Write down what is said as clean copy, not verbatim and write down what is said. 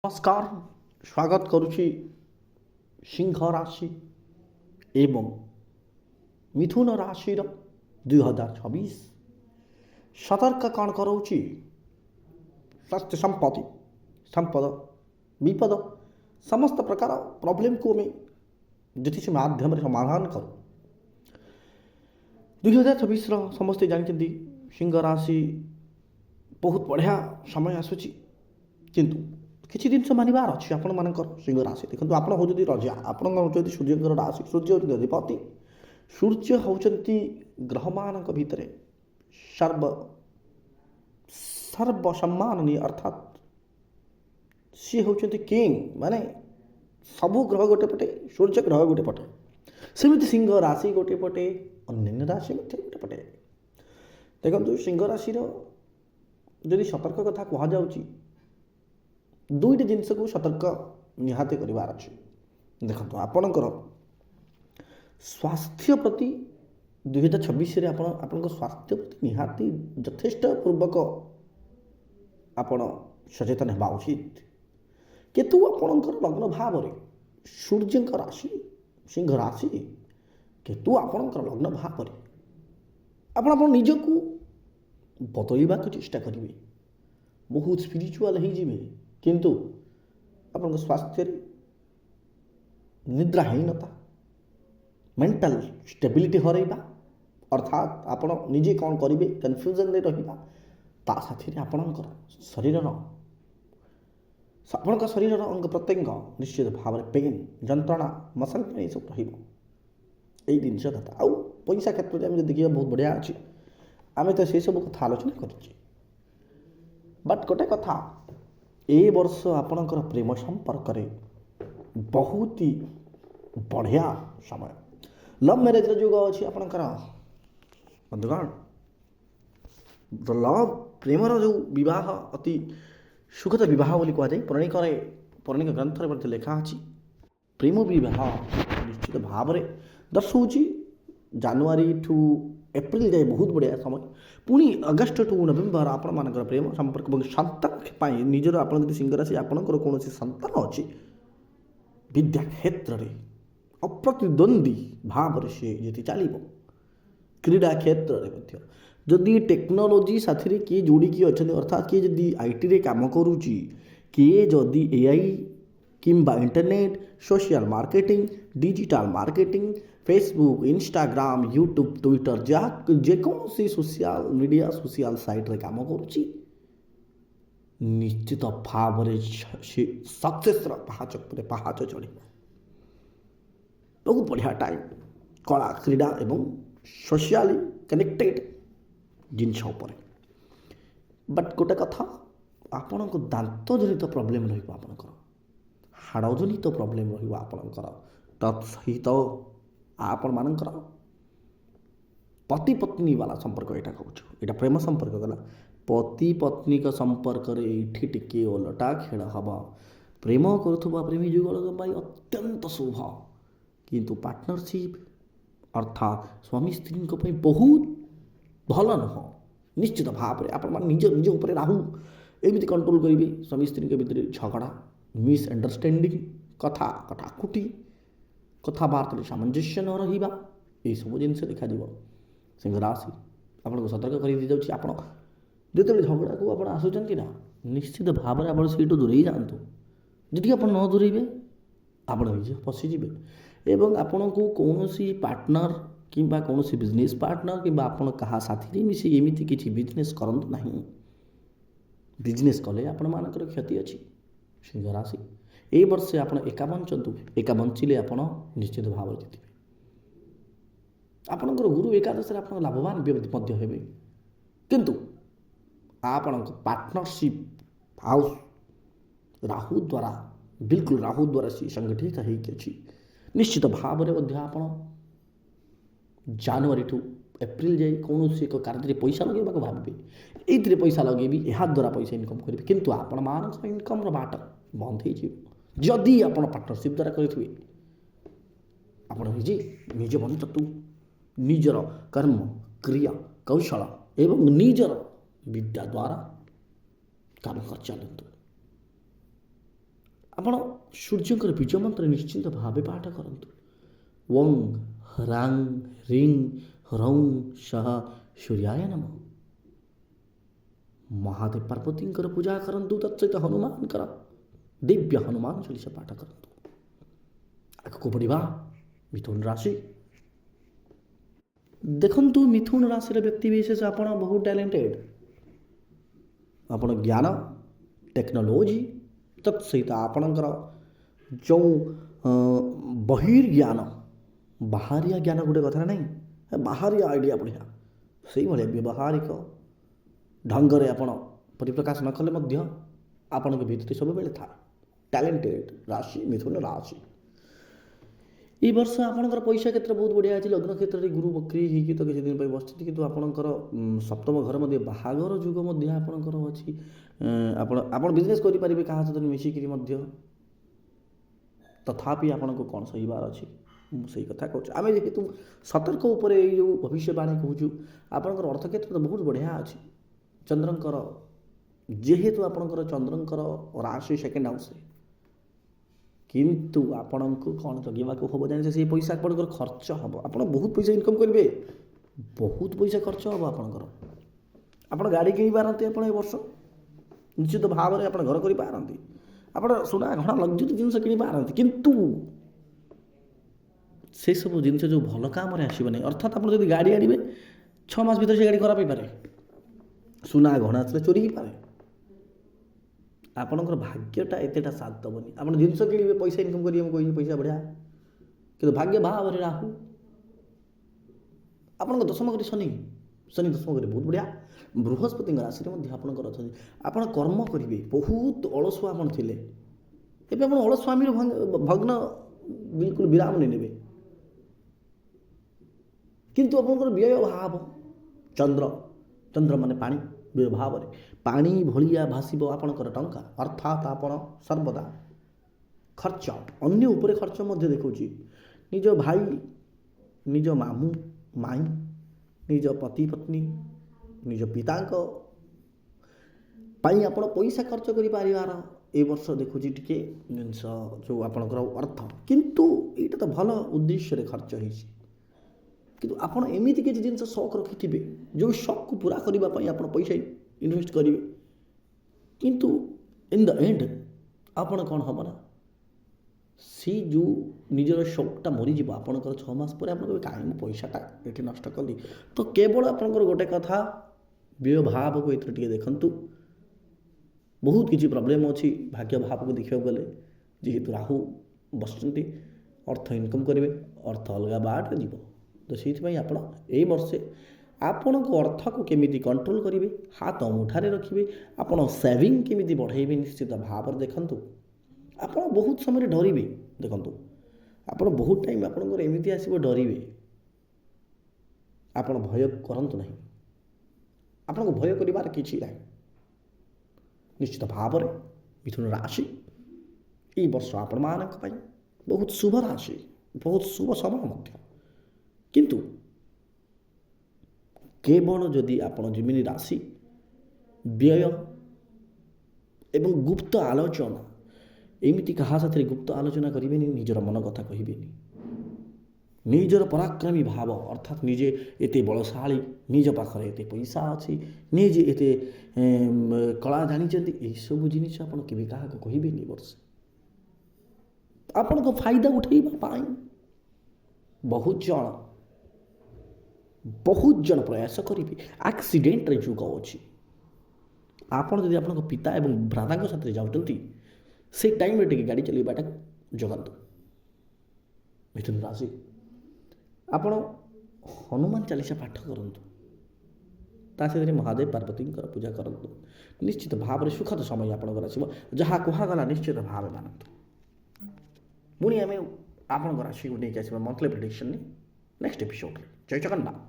नमस्कार स्वागत करुछि सिंह राशि एवं मिथुन राशि 2026 सतर्क कण करोछि स्वास्थ्य संपत्ति संपद विपद समस्त प्रकार प्रॉब्लम को मैं ज्योतिष माध्यम समाधान कर 2026 समस्ते जानते सिंह राशि बहुत बढ़िया समय आसूची किंतु किसी जिन मानवार अच्छे आपण मान सिंह राशि देखो आप हूँ रजा आप सूर्य राशि सूर्य हूँ अधिपति सूर्य होती ग्रह मान भितर सर्वसम्माननीय अर्थात सी होती किंग माने सबू ग्रह गोटे पटे सूर्य ग्रह गोटे पटे सेमती सिंह राशि गोटे पटे अन्य राशि गोटे पटे देखो सिंह राशि जदि सतर्क कथा कहुच्छी दुईट जिनस को सतर्क निहाती करार अच्छे देखो आपणकर स्वास्थ्य प्रति 2026 आपण स्वास्थ्य प्रति निहाती यथेष्ट पूर्वक आपण सचेतन होगा उचित केतु आपणकर लग्न भाव सूर्य राशि सिंह राशि केतु आपणकर लग्न भाव आप निजक बदलवा चेष्टा करेंगे बहुत स्पिरिचुआल हो किंतु अपन स्वास्थ्य निद्राहीनता मेंटल स्टेबिलिटी हरइबा अर्थात आपण निजे कौन करेंगे कन्फ्यूजन रे रहिबा ता साथी आपणकर शरीर आपणकर शरीर अंग प्रत्यंग निश्चित भाव में पेन जंत्रणा मसल पेन ये सब रही जिनस कथा आउ पैसा क्षेत्र में देखिए बहुत बढ़िया अच्छे आम तो से सब कथा आलोचना कर बट गोटे कथा ए वर्ष आपणकर प्रेम संपर्क बहुत ही बढ़िया समय लव मैरेज जुग अच्छी आपणकर बंधुगण तो लव प्रेमर जो विवाह अति सुखद विवाह बोली कहुए पौराणिक ग्रंथ लेखा अच्छी प्रेम विवाह निश्चित भाव में दर्शाऊँ जानुरी ठू एप्रिल जाए बहुत बढ़िया समय पुणी अगस्ट टू नवेम्बर आपण मानकर प्रेम संपर्क और संतान निजर आप सिंह राशि आपणकर कौन संतान अच्छी विद्या क्षेत्र में अप्रतिद्वंदी भाव सी जी चलो क्रीड़ा क्षेत्र में जदि टेक्नोलोजी साथी किए जोड़िकी अच्छा अर्थात किए जदि आईटी रे काम करुच्ची किए जदि एआई किंबा internet social marketing digital marketing Facebook Instagram YouTube Twitter जेकोसी सोशल मीडिया सोशल साइट रे काम करुच्ची निश्चित भाव सक्सेस पहाच चढ़ बहुत बढ़िया टाइम कला क्रीड़ा एवं सोशली कनेक्टेड जिनस बट गोटे कथा आपण को दांत जनित प्रोब्लेम रहा हाड़ जनित प्रोब्लेम रहा तत्सहित आपण मानकर पति पत्नी वाला संपर्क यहाँ कहूँ यहाँ प्रेम संपर्क गला पति पत्नी का संपर्क ये टिके ओलटा खेल हम प्रेम करुवा प्रेमी जुगल अत्यंत शुभ किंतु पार्टनरशिप अर्थात स्वामी स्त्री बहुत भल नुह निश्चित भाव में आप निज निज उपर राहु एमती कंट्रोल करेंगे स्वामी स्त्री भितर झगड़ा मिसअंडरस्टैंडिंग कथा कटाकुटी कथबार्ता सामंजस्य न रहा यही सब जिन देखा सिंह राशि आपको सतर्क कर जाऊँगी आप जो झगड़ा को आप आसुँच ना निश्चित भाव में आप सीटू दूरे जातु जी आप न दूरेबे आप फसीजे एवं आपण को कौन पार्टनर किंबा कौन बिजनेस पार्टनर कि आपण क्या साथी मिसी एमती किसी बिजनेस करूँ ना बिजनेस कले आपण मानकर क्षति अच्छी सिंह राशि ए वर्ष आप एका बंचतु एका बंचिले आप निश्चित भाव जीतबे आपणकर गुरु एकादश आप लाभवान हे किंतु आपण पार्टनरशिप हाउस राहु द्वारा बिल्कुल राहु द्वारा सी संगठित होती निश्चित भाव में आप जानुरी ठू एप्रिल जाए कौन एक कार्य पैसा लगे भावे ये पैसा लगे यहाँ द्वारा पैसा इनकम करेंगे किंतु आपण मान इनकम बाट बंद हो जदि आप पार्टनरशिप द्वारा करेंगे आप निज बंधु निजर कर्म क्रिया कौशल एवं निजर विद्या द्वारा काम कर चलतु ଆପଣ ସୂର୍ଯ୍ୟଙ୍କର ବୀଜ ମନ୍ତ୍ର ନିଶ୍ଚିନ୍ତ ଭାବେ ପାଠ କରନ୍ତୁ। ଓଂ ହ୍ରାଂ ହ୍ରିଂ ହ୍ରୌଂ ସହ ସୂର୍ୟାୟ ନମଃ। ମହାଦେବ ପାର୍ବତୀଙ୍କର ପୂଜା କରନ୍ତୁ, ତତ୍ସହିତ ହନୁମାନଙ୍କର ଦିବ୍ୟ ହନୁମାନ ଚାଳିଶା ପାଠ କରନ୍ତୁ। ଆଗକୁ ବଢ଼ିବା ମିଥୁନ ରାଶି। ଦେଖନ୍ତୁ ମିଥୁନ ରାଶିର ବ୍ୟକ୍ତି ବିଶେଷ ଆପଣ ବହୁତ ଟ୍ୟାଲେଣ୍ଟେଡ଼। ଆପଣ ଜ୍ଞାନ ଟେକ୍ନୋଲୋଜି ତତ୍ସହିତ ଆପଣଙ୍କର ଯେଉଁ ବହିର୍ଜ୍ଞାନ ବାହାରିଆ ଜ୍ଞାନ ଗୋଟେ କଥା ନାହିଁ, ବାହାରିଆ ଆଇଡ଼ିଆ ବଢ଼ିଆ, ସେଇଭଳିଆ ବ୍ୟବହାରିକ ଢଙ୍ଗରେ ଆପଣ ପରିପ୍ରକାଶ ନ କଲେ ମଧ୍ୟ ଆପଣଙ୍କ ଭିତରେ ସବୁବେଳେ ଥାଏ ଟ୍ୟାଲେଣ୍ଟେଡ଼ ରାଶି ମିଥୁନ ରାଶି। এই ବର୍ଷ ଆପଣଙ୍କର ପଇସା କ୍ଷେତ୍ର ବହୁତ ବଢ଼ିଆ ଅଛି। ଲଗ୍ନ କ୍ଷେତ୍ରରେ ଗୁରୁ ବକ୍ରି ହେଇକି ତ କିଛି ଦିନ ପାଇଁ ବସିଛନ୍ତି, କିନ୍ତୁ ଆପଣଙ୍କର ସପ୍ତମ ଘର ମଧ୍ୟ ବାହାଘର ଯୁଗ ମଧ୍ୟ ଆପଣଙ୍କର ଅଛି। ଆପଣ ବିଜନେସ୍ କରିପାରିବେ କାହା ସହିତ ମିଶିକିରି ମଧ୍ୟ, ତଥାପି ଆପଣଙ୍କୁ କ'ଣ ସହିବାର ଅଛି ମୁଁ ସେଇ କଥା କହୁଛି। ଆମେ ଯେହେତୁ ସତର୍କ ଉପରେ ଏଇ ଯେଉଁ ଭବିଷ୍ୟବାଣୀ କହୁଛୁ, ଆପଣଙ୍କର ଅର୍ଥ କ୍ଷେତ୍ର ତ ବହୁତ ବଢ଼ିଆ ଅଛି। ଚନ୍ଦ୍ରଙ୍କର ଯେହେତୁ ଆପଣଙ୍କର ଚନ୍ଦ୍ରଙ୍କର ରାଶି ସେକେଣ୍ଡ ହାଉସ୍ରେ, କିନ୍ତୁ ଆପଣଙ୍କୁ କ'ଣ ଜଗିବାକୁ ହେବ ଜାଣିছে, ସେଇ ପଇସା ଆପଣଙ୍କର ଖର୍ଚ୍ଚ ହେବ। ଆପଣ ବହୁତ ପଇସା ଇନକମ୍ କରିବେ, ବହୁତ ପଇସା ଖର୍ଚ୍ଚ ହେବ ଆପଣଙ୍କର। ଆପଣ ଗାଡ଼ି କିଣିପାରନ୍ତି ଆପଣ ଏ ବର୍ଷ ନିଶ୍ଚିତ ଭାବରେ, ଆପଣ ଘର କରିପାରନ୍ତି, ଆପଣ ସୁନା ଘଣା ଲକ୍ଜରୀ ଜିନିଷ କିଣିପାରନ୍ତି, କିନ୍ତୁ ସେସବୁ ଜିନିଷ ଯେଉଁ ଭଲ କାମରେ ଆସିବ ନାହିଁ। ଅର୍ଥାତ୍ ଆପଣ ଯଦି ଗାଡ଼ି ଆଣିବେ 6 ମାସ ଭିତରେ ସେ ଗାଡ଼ି ଖରାପ ହେଇପାରେ, ସୁନା ଘଣା ଆସିଲେ ଚୋରି ହେଇପାରେ, ଆପଣଙ୍କର ଭାଗ୍ୟଟା ଏତେଟା ସାଥ ଦେବନି। ଆପଣ ଜିନିଷ କିଣିବେ, ପଇସା ଇନକମ୍ କରିବେ, ମୁଁ କହିବି ପଇସା ବଢ଼ିଆ, କିନ୍ତୁ ଭାଗ୍ୟ ଭାବରେ ରାହୁ। ଆପଣଙ୍କ ଦଶମ ଘରେ ଶନି ଦଶମ ଘରେ ବହୁତ ବଢ଼ିଆ। ବୃହସ୍ପତିଙ୍କ ରାଶିରେ ମଧ୍ୟ ଆପଣଙ୍କର ଅଛନ୍ତି। ଆପଣ କର୍ମ କରିବେ, ବହୁତ ଅଳସୁଆ ଆପଣ ଥିଲେ, ଏବେ ଆପଣ ଅଳସ୍ୱାମୀର ଭଗ୍ନ ବିଲକୁଲ ବିରାମ ନେଇନେବେ। କିନ୍ତୁ ଆପଣଙ୍କର ବ୍ୟୟ ଭାବ ଚନ୍ଦ୍ର ମାନେ ପାଣି, ବ୍ୟୟ ଭାବରେ ପାଣି ଭଳିଆ ଭାସିବ ଆପଣଙ୍କର ଟଙ୍କା। ଅର୍ଥାତ୍ ଆପଣ ସର୍ବଦା ଖର୍ଚ୍ଚ, ଅନ୍ୟ ଉପରେ ଖର୍ଚ୍ଚ ମଧ୍ୟ ଦେଖାଉଛି। ନିଜ ଭାଇ, ନିଜ ମାମୁଁ ମାଇଁ, ନିଜ ପତି ପତ୍ନୀ, ନିଜ ପିତାଙ୍କ ପାଇଁ ଆପଣ ପଇସା ଖର୍ଚ୍ଚ କରିପାରିବାର ଏ ବର୍ଷ ଦେଖୁଛି ଟିକେ ଜିନିଷ ଯେଉଁ ଆପଣଙ୍କର ଅର୍ଥ, କିନ୍ତୁ ଏଇଟା ତ ଭଲ ଉଦ୍ଦେଶ୍ୟରେ ଖର୍ଚ୍ଚ ହେଇଛି। କିନ୍ତୁ ଆପଣ ଏମିତି କିଛି ଜିନିଷ ସଉକ ରଖିଥିବେ, ଯେଉଁ ସଉକକୁ ପୁରା କରିବା ପାଇଁ ଆପଣ ପଇସା ଇନଭେଷ୍ଟ କରିବେ, କିନ୍ତୁ ଇନ୍ ଦ ଏଣ୍ଡ ଆପଣ କ'ଣ ହେବ ନା, ସେ ଯେଉଁ ନିଜର ସଉକଟା ମରିଯିବ ଆପଣଙ୍କର 6 ମାସ ପରେ। ଆପଣ କହିବେ କାହିଁ ମୁଁ ପଇସାଟା ଏଠି ନଷ୍ଟ କଲି। ତ କେବଳ ଆପଣଙ୍କର ଗୋଟେ କଥା, ବ୍ୟୟ ଭାବକୁ ଏଥିରେ ଟିକେ ଦେଖନ୍ତୁ। ବହୁତ କିଛି ପ୍ରୋବ୍ଲେମ୍ ଅଛି ଭାଗ୍ୟ ଭାବକୁ ଦେଖିବାକୁ ଗଲେ, ଯେହେତୁ ରାହୁ ବସୁଛନ୍ତି, ଅର୍ଥ ଇନକମ୍ କରିବେ, ଅର୍ଥ ଅଲଗା ବାଟରେ ଯିବ। ତ ସେଇଥିପାଇଁ ଆପଣ ଏଇ ବର୍ଷେ ଆପଣଙ୍କ ଅର୍ଥକୁ କେମିତି କଣ୍ଟ୍ରୋଲ୍ କରିବେ, ହାତ ମୁଠାରେ ରଖିବେ, ଆପଣ ସେଭିଂ କେମିତି ବଢ଼ାଇବେ ନିଶ୍ଚିତ ଭାବରେ ଦେଖନ୍ତୁ। ଆପଣ ବହୁତ ସମୟରେ ଡରିବେ, ଦେଖନ୍ତୁ ଆପଣ ବହୁତ ଟାଇମ୍ ଆପଣଙ୍କର ଏମିତି ଆସିବ ଡରିବେ। ଆପଣ ଭୟ କରନ୍ତୁ ନାହିଁ, ଆପଣଙ୍କୁ ଭୟ କରିବାର କିଛି ନାହିଁ। ନିଶ୍ଚିତ ଭାବରେ ମିଥୁନ ରାଶି এই ବର୍ଷ ଆପଣମାନଙ୍କ ପାଇଁ ବହୁତ ଶୁଭ ରାଶି, ବହୁତ ଶୁଭ ସମୟ ମଧ୍ୟ। କିନ୍ତୁ କେବଳ ଯଦି ଆପଣ ଯେମିତି ରାଶି ବ୍ୟୟ ଏବଂ ଗୁପ୍ତ ଆଲୋଚନା, ଏମିତି କାହା ସାଥିରେ ଗୁପ୍ତ ଆଲୋଚନା କରିବେନି, ନିଜର ମନ କଥା କହିବେନି। ନିଜର ପରାକ୍ରମୀ ଭାବ, ଅର୍ଥାତ୍ ନିଜେ ଏତେ ବଳଶାଳୀ, ନିଜ ପାଖରେ ଏତେ ପଇସା ଅଛି, ନିଜେ ଏତେ କଳା ଜାଣିଛନ୍ତି, ଏଇସବୁ ଜିନିଷ ଆପଣ କେବେ କାହାକୁ କହିବେନି। ବର୍ଷ ଆପଣଙ୍କ ଫାଇଦା ଉଠାଇବା ପାଇଁ ବହୁତ ଜଣ ପ୍ରୟାସ କରିବେ। ଆକ୍ସିଡେଣ୍ଟରେ ଯୁଗ ଅଛି। ଆପଣ ଯଦି ଆପଣଙ୍କ ପିତା ଏବଂ ଭ୍ରାତାଙ୍କ ସାଥିରେ ଯାଉଛନ୍ତି, ସେଇ ଟାଇମ୍ରେ ଟିକେ ଗାଡ଼ି ଚଲାଇବାଟାକୁ ଜଗାନ୍ତୁ। ମିଥୁନ ରାଶି, ଆପଣ ହନୁମାନ ଚାଳିଶା ପାଠ କରନ୍ତୁ, ତା ସାଥିରେ ମହାଦେବ ପାର୍ବତୀଙ୍କର ପୂଜା କରନ୍ତୁ। ନିଶ୍ଚିତ ଭାବରେ ସୁଖଦ ସମୟ ଆପଣଙ୍କର ଆସିବ। ଯାହା କୁହାଗଲା ନିଶ୍ଚିତ ଭାବେ ମାନନ୍ତୁ। ପୁଣି ଆମେ ଆପଣଙ୍କ ରାଶିକୁ ନେଇକି ଆସିବା ମନ୍ଥଲି ପ୍ରେଡିକ୍ସନ୍ ନେକ୍ସଟ ଏପିସୋଡ଼ରେ। ଜୟ ଜଗନ୍ନାଥ।